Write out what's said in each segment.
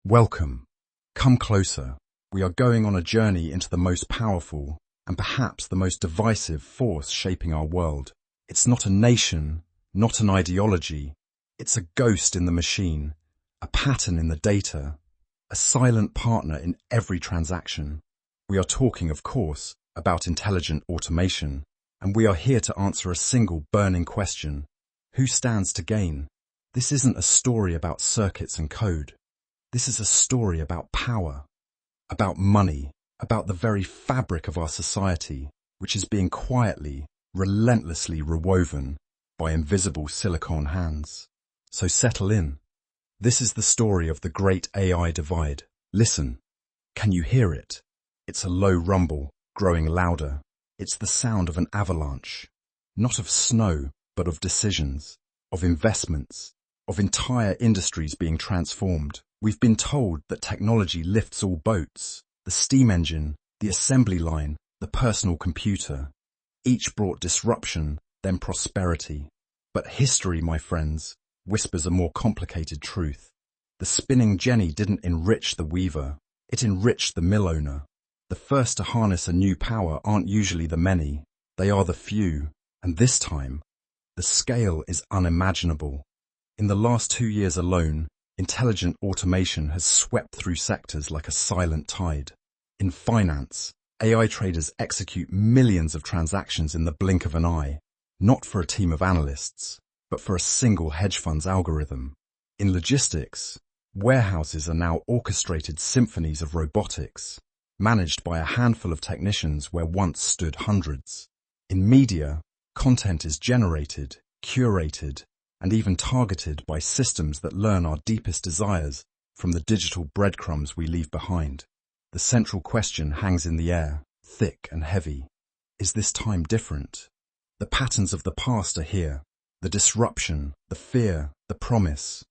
Welcome. Come closer. We are going on a journey into the most powerful and perhaps the most divisive force shaping our world. It's not a nation, not an ideology. It's a ghost in the machine, a pattern in the data, a silent partner in every transaction. We are talking, of course, about intelligent automation, and we are here to answer a single burning question. Who stands to gain? This isn't a story about circuits and code. This is a story about power, about money, about the very fabric of our society, which is being quietly, relentlessly rewoven by invisible silicon hands. So settle in. This is the story of the great AI divide. Listen. Can you hear it? It's a low rumble, growing louder. It's the sound of an avalanche, not of snow, but of decisions, of investments, of entire industries being transformed. We've been told that technology lifts all boats, the steam engine, the assembly line, the personal computer. Each brought disruption, then prosperity. But history, my friends, whispers a more complicated truth. The spinning jenny didn't enrich the weaver, it enriched the mill owner. The first to harness a new power aren't usually the many, they are the few. And this time, the scale is unimaginable. In the last 2 years alone, intelligent automation has swept through sectors like a silent tide. In finance, AI traders execute millions of transactions in the blink of an eye, not for a team of analysts, but for a single hedge fund's algorithm. In logistics, warehouses are now orchestrated symphonies of robotics, managed by a handful of technicians where once stood hundreds. In media, content is generated, curated, and even targeted by systems that learn our deepest desires from the digital breadcrumbs we leave behind. The central question hangs in the air, thick and heavy. Is this time different? The patterns of the past are here, the disruption, the fear, the promise.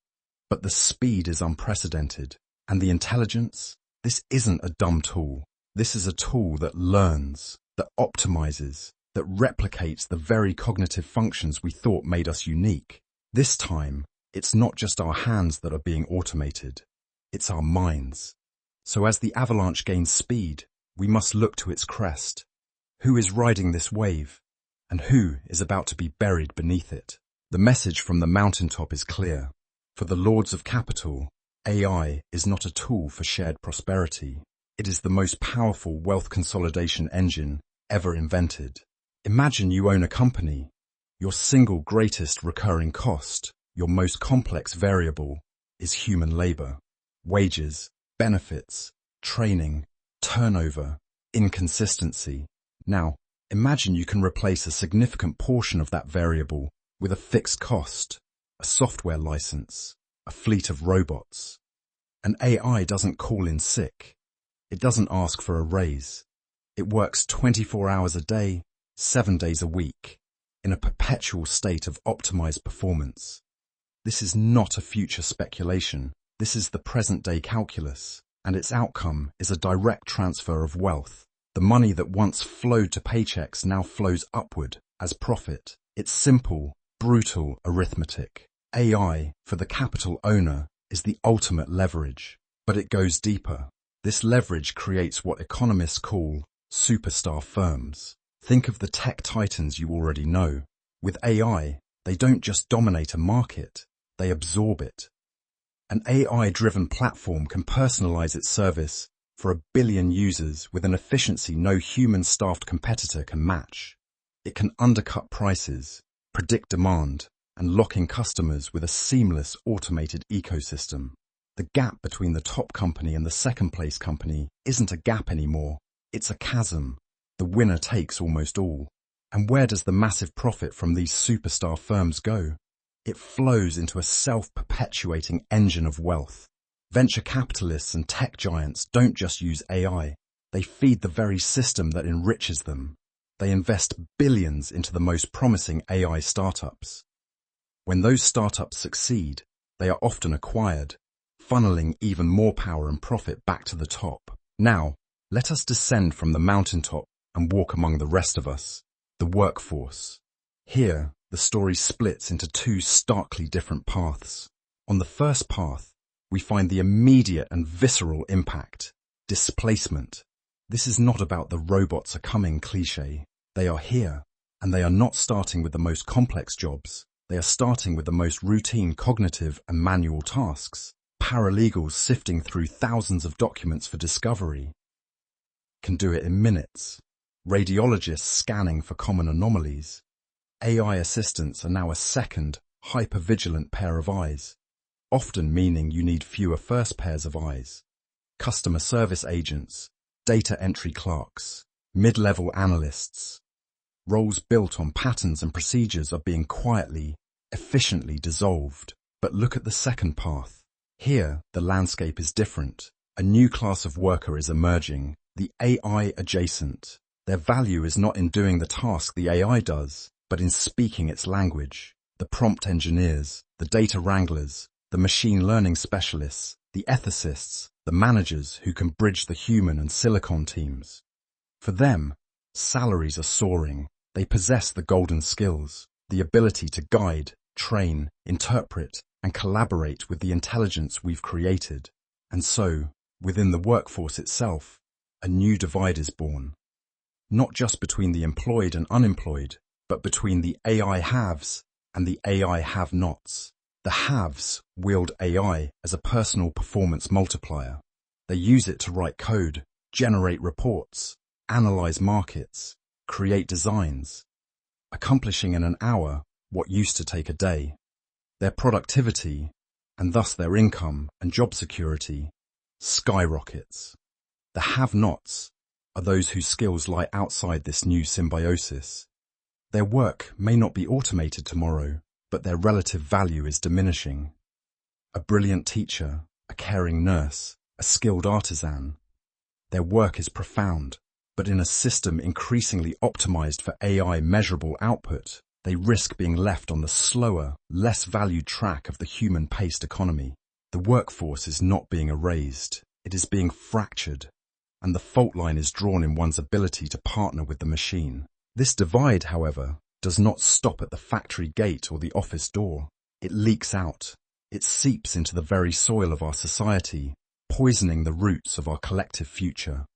But the speed is unprecedented, and the intelligence? This isn't a dumb tool. This is a tool that learns, that optimizes, that replicates the very cognitive functions we thought made us unique. This time, it's not just our hands that are being automated, it's our minds. So as the avalanche gains speed, we must look to its crest. Who is riding this wave? And who is about to be buried beneath it? The message from the mountaintop is clear. For the lords of capital, AI is not a tool for shared prosperity. It is the most powerful wealth consolidation engine ever invented. Imagine you own a company. Your single greatest recurring cost, your most complex variable, is human labor. Wages, benefits, training, turnover, inconsistency. Now, imagine you can replace a significant portion of that variable with a fixed cost, a software license, a fleet of robots. An AI doesn't call in sick. It doesn't ask for a raise. It works 24 hours a day, 7 days a week, in a perpetual state of optimized performance. This is not a future speculation. This is the present-day calculus, and its outcome is a direct transfer of wealth. The money that once flowed to paychecks now flows upward as profit. It's simple, brutal arithmetic. AI, for the capital owner, is the ultimate leverage, but it goes deeper. This leverage creates what economists call superstar firms. Think of the tech titans you already know. With AI, they don't just dominate a market, they absorb it. An AI-driven platform can personalize its service for 1 billion users with an efficiency no human-staffed competitor can match. It can undercut prices, predict demand, and lock in customers with a seamless automated ecosystem. The gap between the top company and the second-place company isn't a gap anymore, it's a chasm. The winner takes almost all. And where does the massive profit from these superstar firms go? It flows into a self-perpetuating engine of wealth. Venture capitalists and tech giants don't just use AI. They feed the very system that enriches them. They invest billions into the most promising AI startups. When those startups succeed, they are often acquired, funneling even more power and profit back to the top. Now, let us descend from the mountaintop and walk among the rest of us, the workforce. Here, the story splits into 2 starkly different paths. On the first path, we find the immediate and visceral impact: displacement. This is not about the robots are coming cliché. They are here, and they are not starting with the most complex jobs. They are starting with the most routine cognitive and manual tasks. Paralegals sifting through thousands of documents for discovery can do it in minutes. Radiologists scanning for common anomalies. AI assistants are now a second, hyper-vigilant pair of eyes, often meaning you need fewer first pairs of eyes. Customer service agents, data entry clerks, mid-level analysts. Roles built on patterns and procedures are being quietly, efficiently dissolved. But look at the second path. Here, the landscape is different. A new class of worker is emerging, the AI adjacent. Their value is not in doing the task the AI does, but in speaking its language. The prompt engineers, the data wranglers, the machine learning specialists, the ethicists, the managers who can bridge the human and silicon teams. For them, salaries are soaring. They possess the golden skills, the ability to guide, train, interpret, and collaborate with the intelligence we've created. And so, within the workforce itself, a new divide is born. Not just between the employed and unemployed, but between the AI haves and the AI have-nots. The haves wield AI as a personal performance multiplier. They use it to write code, generate reports, analyze markets, create designs, accomplishing in an hour what used to take a day. Their productivity, and thus their income and job security, skyrockets. The have-nots are those whose skills lie outside this new symbiosis. Their work may not be automated tomorrow, but their relative value is diminishing. A brilliant teacher, a caring nurse, a skilled artisan. Their work is profound, but in a system increasingly optimized for AI measurable output, they risk being left on the slower, less valued track of the human-paced economy. The workforce is not being erased, it is being fractured, and the fault line is drawn in one's ability to partner with the machine. This divide, however, does not stop at the factory gate or the office door. It leaks out. It seeps into the very soil of our society, poisoning the roots of our collective future.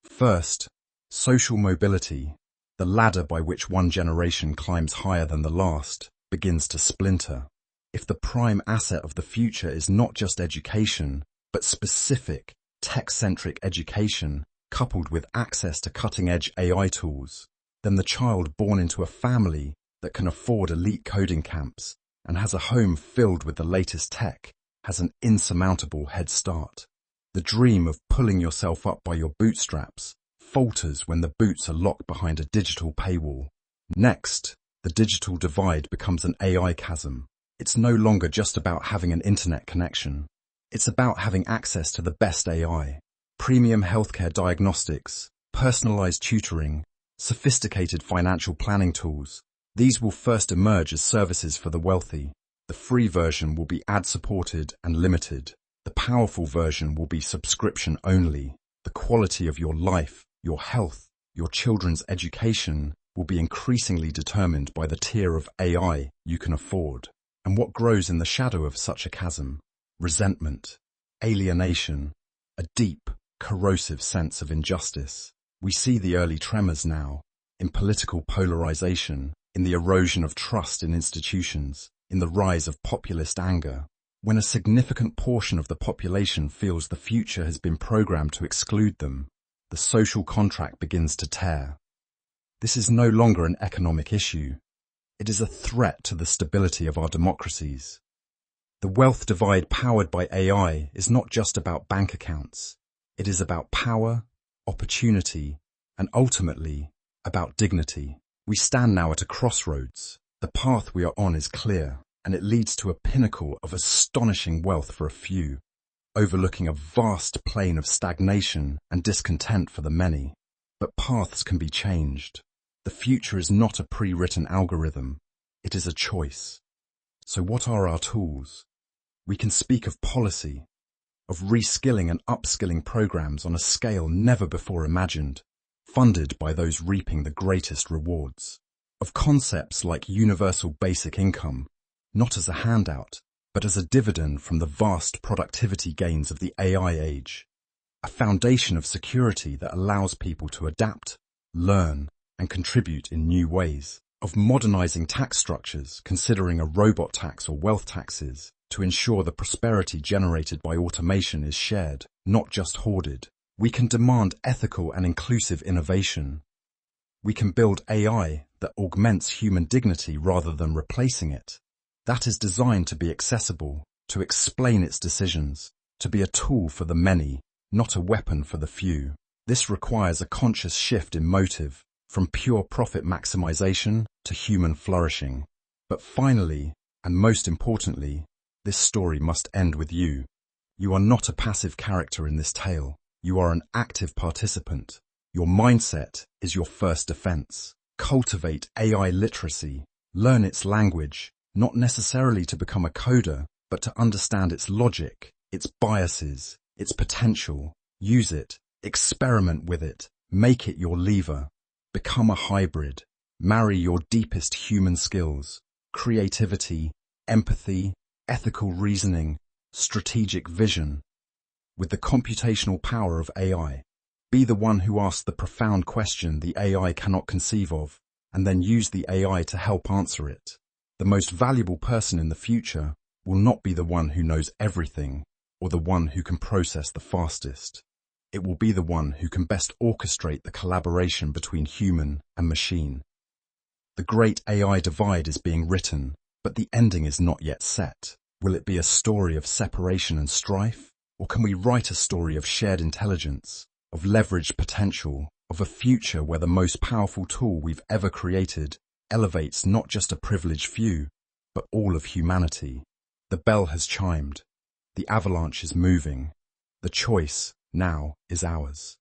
First, social mobility, the ladder by which one generation climbs higher than the last, begins to splinter. If the prime asset of the future is not just education, but specific, tech-centric education, coupled with access to cutting-edge AI tools, then the child born into a family that can afford elite coding camps and has a home filled with the latest tech has an insurmountable head start. The dream of pulling yourself up by your bootstraps falters when the boots are locked behind a digital paywall. Next, the digital divide becomes an AI chasm. It's no longer just about having an internet connection. It's about having access to the best AI, premium healthcare diagnostics, personalized tutoring, sophisticated financial planning tools. These will first emerge as services for the wealthy. The free version will be ad-supported and limited. The powerful version will be subscription only. The quality of your life, your health, your children's education will be increasingly determined by the tier of AI you can afford. And what grows in the shadow of such a chasm? Resentment, alienation, a deep, corrosive sense of injustice. We see the early tremors now, in political polarization, in the erosion of trust in institutions, in the rise of populist anger. When a significant portion of the population feels the future has been programmed to exclude them, the social contract begins to tear. This is no longer an economic issue. It is a threat to the stability of our democracies. The wealth divide powered by AI is not just about bank accounts. It is about power, opportunity, and ultimately, about dignity. We stand now at a crossroads. The path we are on is clear, and it leads to a pinnacle of astonishing wealth for a few, overlooking a vast plain of stagnation and discontent for the many. But paths can be changed. The future is not a pre-written algorithm. It is a choice. So what are our tools? We can speak of policy, of reskilling and upskilling programs on a scale never before imagined, funded by those reaping the greatest rewards. Of concepts like universal basic income, not as a handout, but as a dividend from the vast productivity gains of the AI age. A foundation of security that allows people to adapt, learn, and contribute in new ways. Of modernizing tax structures, considering a robot tax or wealth taxes, to ensure the prosperity generated by automation is shared, not just hoarded. We can demand ethical and inclusive innovation. We can build AI that augments human dignity rather than replacing it. That is designed to be accessible, to explain its decisions, to be a tool for the many, not a weapon for the few. This requires a conscious shift in motive, from pure profit maximization to human flourishing. But finally, and most importantly, this story must end with you. You are not a passive character in this tale. You are an active participant. Your mindset is your first defense. Cultivate AI literacy. Learn its language, not necessarily to become a coder, but to understand its logic, its biases, its potential. Use it, experiment with it, make it your lever. Become a hybrid. Marry your deepest human skills, creativity, empathy, ethical reasoning, strategic vision, with the computational power of AI. Be the one who asks the profound question the AI cannot conceive of, and then use the AI to help answer it. The most valuable person in the future will not be the one who knows everything, or the one who can process the fastest. It will be the one who can best orchestrate the collaboration between human and machine. The great AI divide is being written, but the ending is not yet set. Will it be a story of separation and strife? Or can we write a story of shared intelligence, of leveraged potential, of a future where the most powerful tool we've ever created elevates not just a privileged few, but all of humanity? The bell has chimed. The avalanche is moving. The choice now is ours.